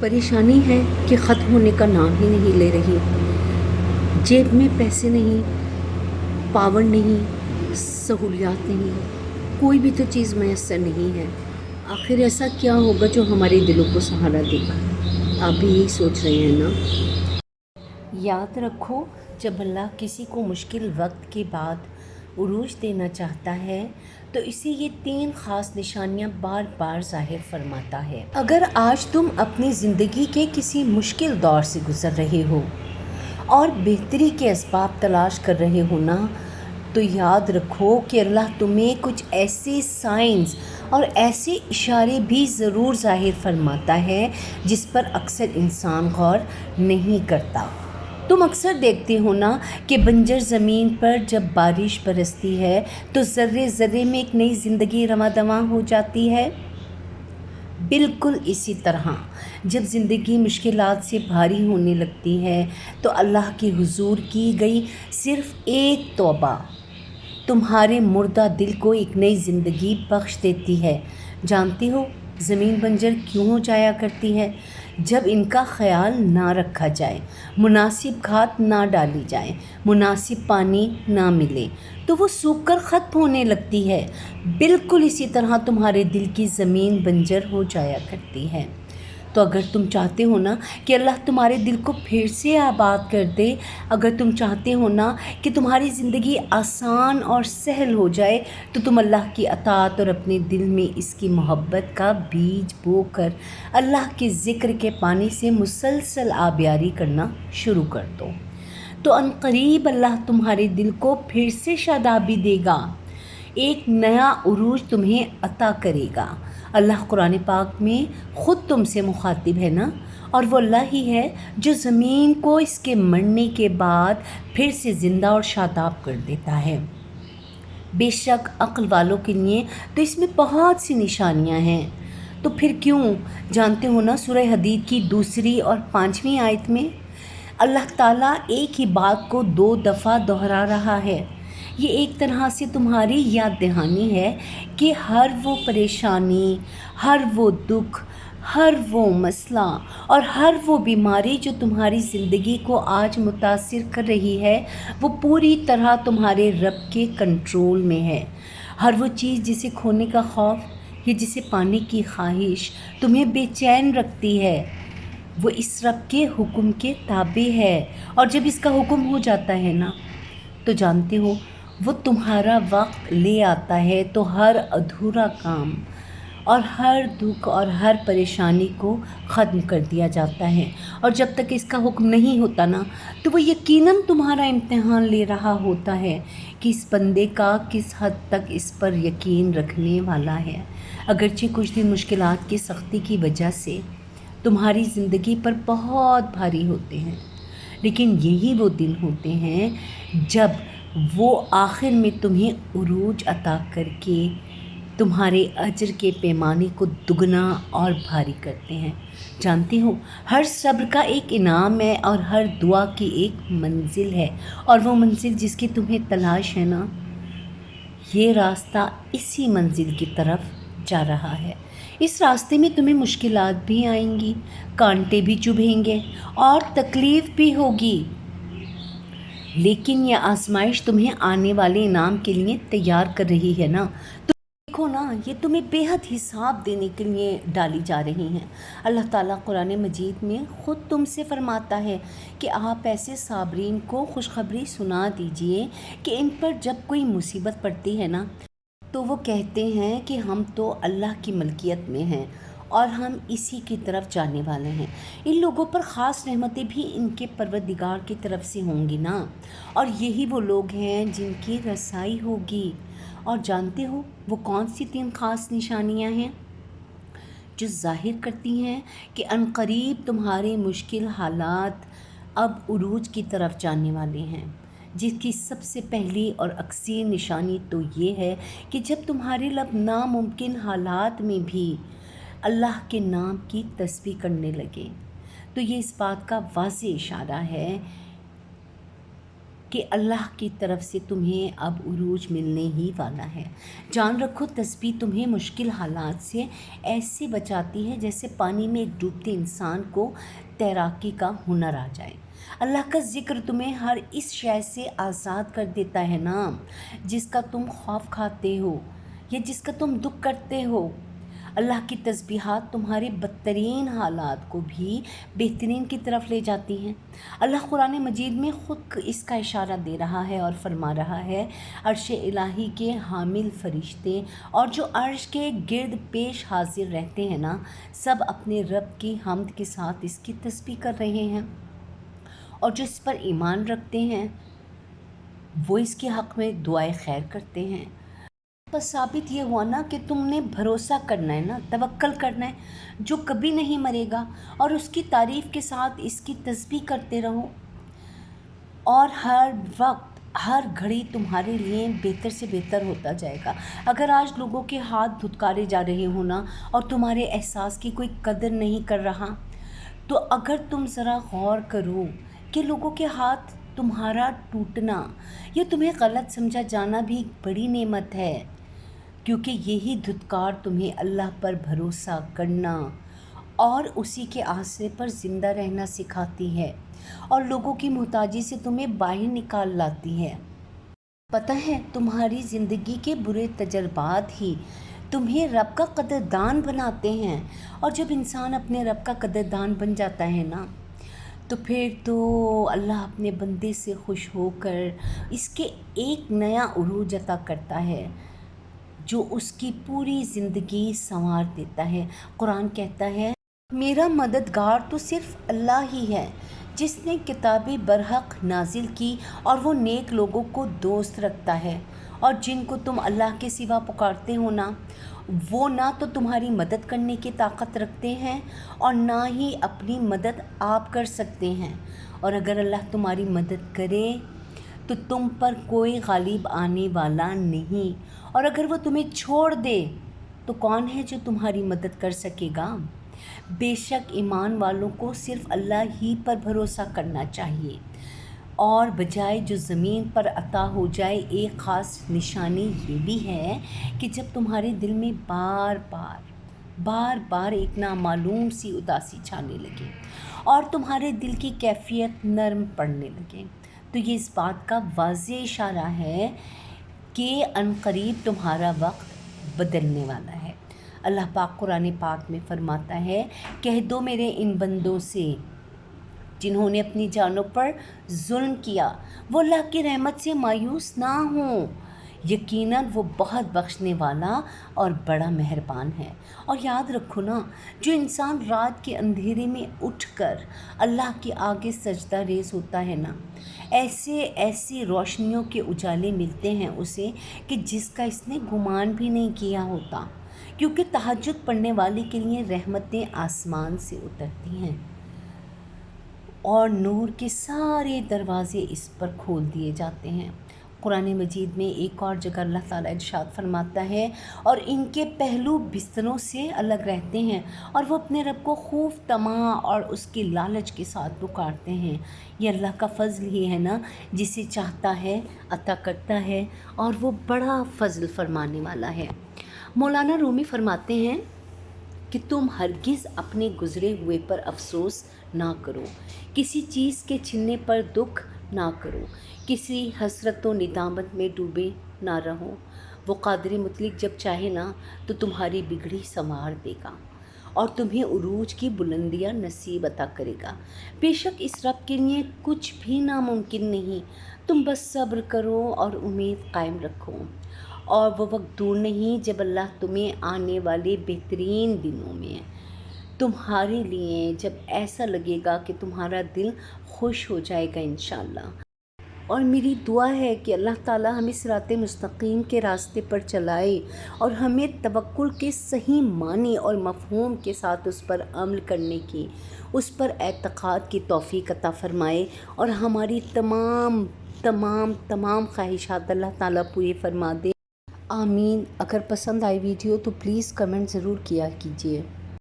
پریشانی ہے کہ ختم ہونے کا نام ہی نہیں لے رہی۔ جیب میں پیسے نہیں، پاور نہیں، سہولیات نہیں، کوئی بھی تو چیز میسر نہیں ہے۔ آخر ایسا کیا ہوگا جو ہمارے دلوں کو سہارا دے گا؟ آپ بھی یہی سوچ رہے ہیں نا؟ یاد رکھو، جب اللہ کسی کو مشکل وقت کے بعد عروج دینا چاہتا ہے تو اسے یہ 3 خاص نشانیاں بار بار ظاہر فرماتا ہے۔ اگر آج تم اپنی زندگی کے کسی مشکل دور سے گزر رہے ہو اور بہتری کے اسباب تلاش کر رہے ہو نا، تو یاد رکھو کہ اللہ تمہیں کچھ ایسے سائنز اور ایسے اشارے بھی ضرور ظاہر فرماتا ہے جس پر اکثر انسان غور نہیں کرتا۔ تم اکثر دیکھتے ہو نا کہ بنجر زمین پر جب بارش برستی ہے تو ذرے ذرے میں ایک نئی زندگی رواں دواں ہو جاتی ہے۔ بالکل اسی طرح جب زندگی مشکلات سے بھاری ہونے لگتی ہے تو اللہ کے حضور کی گئی صرف ایک توبہ تمہارے مردہ دل کو ایک نئی زندگی بخش دیتی ہے۔ جانتے ہو زمین بنجر کیوں ہو جایا کرتی ہے؟ جب ان کا خیال نہ رکھا جائے، مناسب کھاد نہ ڈالی جائے، مناسب پانی نہ ملے تو وہ سوکھ کر ختم ہونے لگتی ہے۔ بالکل اسی طرح تمہارے دل کی زمین بنجر ہو جایا کرتی ہے۔ تو اگر تم چاہتے ہو نا کہ اللہ تمہارے دل کو پھر سے آباد کر دے، اگر تم چاہتے ہو نا کہ تمہاری زندگی آسان اور سہل ہو جائے، تو تم اللہ کی اطاعت اور اپنے دل میں اس کی محبت کا بیج بو کر اللہ کے ذکر کے پانی سے مسلسل آبیاری کرنا شروع کر دو، تو عنقریب اللہ تمہارے دل کو پھر سے شادابی دے گا، ایک نیا عروج تمہیں عطا کرے گا۔ اللہ قرآن پاک میں خود تم سے مخاطب ہے نا، اور وہ اللہ ہی ہے جو زمین کو اس کے مرنے کے بعد پھر سے زندہ اور شاداب کر دیتا ہے۔ بے شک عقل والوں کے لیے تو اس میں بہت سی نشانیاں ہیں۔ تو پھر کیوں؟ جانتے ہو نا سورہ حدید کی 2 اور 5 آیت میں اللہ تعالیٰ ایک ہی بات کو 2 دفعہ دہرا رہا ہے۔ یہ ایک طرح سے تمہاری یاد دہانی ہے کہ ہر وہ پریشانی، ہر وہ دکھ، ہر وہ مسئلہ اور ہر وہ بیماری جو تمہاری زندگی کو آج متاثر کر رہی ہے، وہ پوری طرح تمہارے رب کے کنٹرول میں ہے۔ ہر وہ چیز جسے کھونے کا خوف یا جسے پانے کی خواہش تمہیں بے چین رکھتی ہے، وہ اس رب کے حکم کے تابع ہے، اور جب اس کا حکم ہو جاتا ہے نا تو جانتے ہو وہ تمہارا وقت لے آتا ہے، تو ہر ادھورا کام اور ہر دکھ اور ہر پریشانی کو ختم کر دیا جاتا ہے، اور جب تک اس کا حکم نہیں ہوتا نا تو وہ یقیناً تمہارا امتحان لے رہا ہوتا ہے کہ اس بندے کا کس حد تک اس پر یقین رکھنے والا ہے۔ اگرچہ کچھ دن مشکلات کی سختی کی وجہ سے تمہاری زندگی پر بہت بھاری ہوتے ہیں، لیکن یہی وہ دن ہوتے ہیں جب وہ آخر میں تمہیں عروج عطا کر کے تمہارے اجر کے پیمانے کو دگنا اور بھاری کرتے ہیں۔ جانتے ہو ہر صبر کا ایک انعام ہے، اور ہر دعا کی ایک منزل ہے، اور وہ منزل جس کی تمہیں تلاش ہے نا، یہ راستہ اسی منزل کی طرف جا رہا ہے۔ اس راستے میں تمہیں مشکلات بھی آئیں گی، کانٹے بھی چبھیں گے اور تکلیف بھی ہوگی، لیکن یہ آزمائش تمہیں آنے والے انعام کے لیے تیار کر رہی ہے نا۔ تو دیکھو نا، یہ تمہیں بے حد حساب دینے کے لیے ڈالی جا رہی ہیں۔ اللہ تعالیٰ قرآن مجید میں خود تم سے فرماتا ہے کہ آپ ایسے صابرین کو خوشخبری سنا دیجئے کہ ان پر جب کوئی مصیبت پڑتی ہے نا تو وہ کہتے ہیں کہ ہم تو اللہ کی ملکیت میں ہیں اور ہم اسی کی طرف جانے والے ہیں۔ ان لوگوں پر خاص رحمتیں بھی ان کے پروردگار کی طرف سے ہوں گی نا، اور یہی وہ لوگ ہیں جن کی رسائی ہوگی۔ اور جانتے ہو وہ کون سی 3 خاص نشانیاں ہیں جو ظاہر کرتی ہیں کہ عنقریب تمہارے مشکل حالات اب عروج کی طرف جانے والے ہیں؟ جس کی سب سے پہلی اور اکثر نشانی تو یہ ہے کہ جب تمہارے لب ناممکن حالات میں بھی اللہ کے نام کی تسبیح کرنے لگے، تو یہ اس بات کا واضح اشارہ ہے کہ اللہ کی طرف سے تمہیں اب عروج ملنے ہی والا ہے۔ جان رکھو تسبیح تمہیں مشکل حالات سے ایسے بچاتی ہے جیسے پانی میں ایک ڈوبتے انسان کو تیراکی کا ہنر آ جائے۔ اللہ کا ذکر تمہیں ہر اس شے سے آزاد کر دیتا ہے نا جس کا تم خوف کھاتے ہو یا جس کا تم دکھ کرتے ہو۔ اللہ کی تسبیحات تمہارے بدترین حالات کو بھی بہترین کی طرف لے جاتی ہیں۔ اللہ قرآن مجید میں خود اس کا اشارہ دے رہا ہے اور فرما رہا ہے، عرش الہی کے حامل فرشتے اور جو عرش کے گرد پیش حاضر رہتے ہیں نا، سب اپنے رب کی حمد کے ساتھ اس کی تسبیح کر رہے ہیں، اور جو اس پر ایمان رکھتے ہیں وہ اس کے حق میں دعائے خیر کرتے ہیں۔ بس ثابت یہ ہوا نا کہ تم نے بھروسہ کرنا ہے نا، توکل کرنا ہے جو کبھی نہیں مرے گا، اور اس کی تعریف کے ساتھ اس کی تسبیح کرتے رہو، اور ہر وقت ہر گھڑی تمہارے لیے بہتر سے بہتر ہوتا جائے گا۔ اگر آج لوگوں کے ہاتھ دھتکارے جا رہے ہو نا اور تمہارے احساس کی کوئی قدر نہیں کر رہا، تو اگر تم ذرا غور کرو کہ لوگوں کے ہاتھ تمہارا ٹوٹنا یا تمہیں غلط سمجھا جانا بھی بڑی نعمت ہے، کیونکہ یہی دھتکار تمہیں اللہ پر بھروسہ کرنا اور اسی کے آسرے پر زندہ رہنا سکھاتی ہے، اور لوگوں کی محتاجی سے تمہیں باہر نکال لاتی ہے۔ پتہ ہے تمہاری زندگی کے برے تجربات ہی تمہیں رب کا قدردان بناتے ہیں، اور جب انسان اپنے رب کا قدردان بن جاتا ہے نا تو پھر تو اللہ اپنے بندے سے خوش ہو کر اس کے ایک نیا عروج عطا کرتا ہے جو اس کی پوری زندگی سنوار دیتا ہے۔ قرآن کہتا ہے، میرا مددگار تو صرف اللہ ہی ہے جس نے کتاب برحق نازل کی، اور وہ نیک لوگوں کو دوست رکھتا ہے، اور جن کو تم اللہ کے سوا پکارتے ہو نا، وہ نہ تو تمہاری مدد کرنے کی طاقت رکھتے ہیں اور نہ ہی اپنی مدد آپ کر سکتے ہیں، اور اگر اللہ تمہاری مدد کرے تو تم پر کوئی غالب آنے والا نہیں، اور اگر وہ تمہیں چھوڑ دے تو کون ہے جو تمہاری مدد کر سکے گا؟ بے شک ایمان والوں کو صرف اللہ ہی پر بھروسہ کرنا چاہیے، اور بجائے جو زمین پر عطا ہو جائے ایک خاص نشانی یہ بھی ہے کہ جب تمہارے دل میں بار بار ایک نامعلوم سی اداسی چھانے لگے اور تمہارے دل کی کیفیت نرم پڑنے لگے، تو یہ اس بات کا واضح اشارہ ہے کہ عنقریب تمہارا وقت بدلنے والا ہے۔ اللہ پاک قرآن پاک میں فرماتا ہے، کہہ دو میرے ان بندوں سے جنہوں نے اپنی جانوں پر ظلم کیا، وہ اللہ کی رحمت سے مایوس نہ ہوں، یقیناً وہ بہت بخشنے والا اور بڑا مہربان ہے۔ اور یاد رکھو نا، جو انسان رات کے اندھیرے میں اٹھ کر اللہ کے آگے سجدہ ریز ہوتا ہے نا، ایسی روشنیوں کے اجالے ملتے ہیں اسے کہ جس کا اس نے گمان بھی نہیں کیا ہوتا، کیونکہ تہجد پڑھنے والے کے لیے رحمتیں آسمان سے اترتی ہیں اور نور کے سارے دروازے اس پر کھول دیے جاتے ہیں۔ قرآن مجید میں ایک اور جگہ اللہ تعالیٰ ارشاد فرماتا ہے، اور ان کے پہلو بستروں سے الگ رہتے ہیں اور وہ اپنے رب کو خوف طمع اور اس کے لالچ کے ساتھ پکارتے ہیں۔ یہ اللہ کا فضل ہی ہے نا، جسے چاہتا ہے عطا کرتا ہے، اور وہ بڑا فضل فرمانے والا ہے۔ مولانا رومی فرماتے ہیں کہ تم ہرگز اپنے گزرے ہوئے پر افسوس نہ کرو، کسی چیز کے چھننے پر دکھ نہ کرو، کسی حسرت و ندامت میں ڈوبے نہ رہو۔ وہ قادر مطلق جب چاہے نا تو تمہاری بگڑی سنوار دے گا اور تمہیں عروج کی بلندیاں نصیب عطا کرے گا۔ بے شک اس رب کے لیے کچھ بھی ناممکن نہیں، تم بس صبر کرو اور امید قائم رکھو، اور وہ وقت دور نہیں جب اللہ تمہیں آنے والے بہترین دنوں میں تمہارے لیے جب ایسا لگے گا کہ تمہارا دل خوش ہو جائے گا انشاءاللہ۔ اور میری دعا ہے کہ اللہ تعالیٰ ہمیں صراط مستقیم کے راستے پر چلائے اور ہمیں توکل کے صحیح معنی اور مفہوم کے ساتھ اس پر عمل کرنے کی، اس پر اعتقاد کی توفیق عطا فرمائے، اور ہماری تمام خواہشات اللہ تعالیٰ پوری فرما دے۔ آمین۔ اگر پسند آئی ویڈیو تو پلیز کمنٹ ضرور کیا کیجیے۔